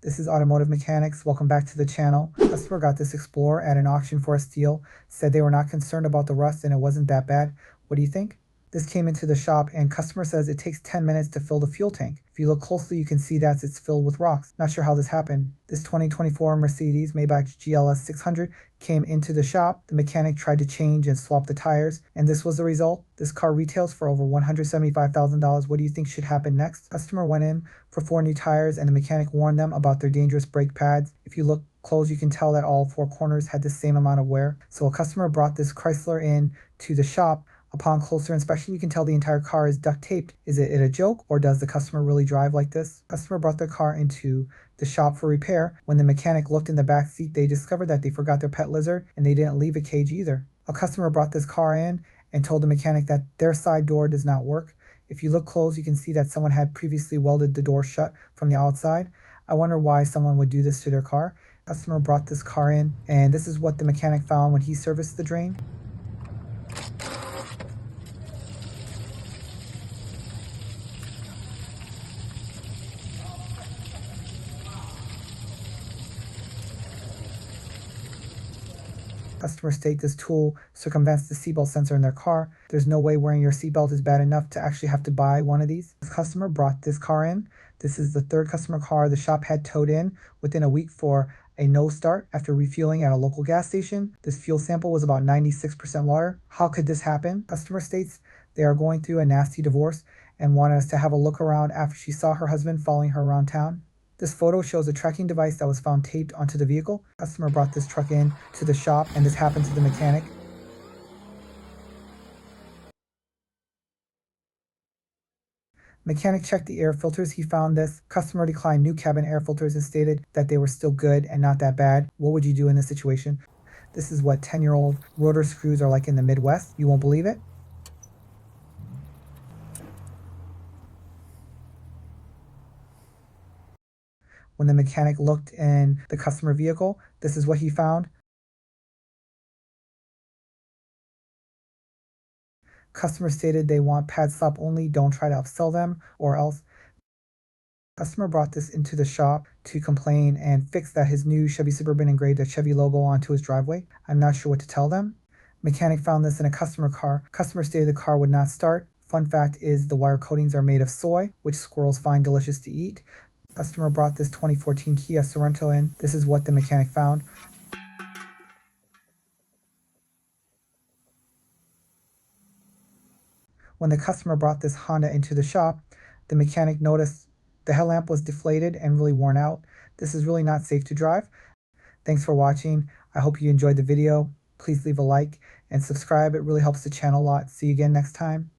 This is Automotive Mechanics. Welcome back to the channel. Customer got this Explorer at an auction for a steal, said they were not concerned about the rust and it wasn't that bad. What do you think? This came into the shop and customer says it takes 10 minutes to fill the fuel tank. If you look closely, you can see that it's filled with rocks. Not sure how this happened. This 2024 Mercedes Maybach GLS 600 came into the shop. The mechanic tried to change and swap the tires, and this was the result. This car retails for over $175,000. What do you think should happen next? Customer went in for 4 new tires and the mechanic warned them about their dangerous brake pads. If you look close, you can tell that all 4 corners had the same amount of wear. So a customer brought this Chrysler in to the shop. Upon closer inspection, you can tell the entire car is duct taped. Is it a joke, or does the customer really drive like this? Customer brought their car into the shop for repair. When the mechanic looked in the back seat, they discovered that they forgot their pet lizard and they didn't leave a cage either. A customer brought this car in and told the mechanic that their side door does not work. If you look close, you can see that someone had previously welded the door shut from the outside. I wonder why someone would do this to their car. Customer brought this car in, and this is what the mechanic found when he serviced the drain. Customers state this tool circumvents the seatbelt sensor in their car. There's no way wearing your seatbelt is bad enough to actually have to buy one of these. This customer brought this car in. This is the 3rd customer car the shop had towed in within a week for a no start after refueling at a local gas station. This fuel sample was about 96% water. How could this happen? Customer states they are going through a nasty divorce and wanted us to have a look around after she saw her husband following her around town. This photo shows a tracking device that was found taped onto the vehicle. Customer brought this truck in to the shop and this happened to the mechanic. Mechanic checked the air filters. He found this. Customer declined new cabin air filters and stated that they were still good and not that bad. What would you do in this situation? This is what 10-year-old rotor screws are like in the Midwest. You won't believe it. When the mechanic looked in the customer vehicle, this is what he found. Customer stated they want pad stop only, don't try to upsell them or else. Customer brought this into the shop to complain and fix that his new Chevy Suburban engraved a Chevy logo onto his driveway. I'm not sure what to tell them. Mechanic found this in a customer car. Customer stated the car would not start. Fun fact is the wire coatings are made of soy, which squirrels find delicious to eat. Customer brought this 2014 Kia Sorento in. This is what the mechanic found. When the customer brought this Honda into the shop, the mechanic noticed the headlamp was deflated and really worn out. This is really not safe to drive. Thanks for watching. I hope you enjoyed the video. Please leave a like and subscribe. It really helps the channel a lot. See you again next time.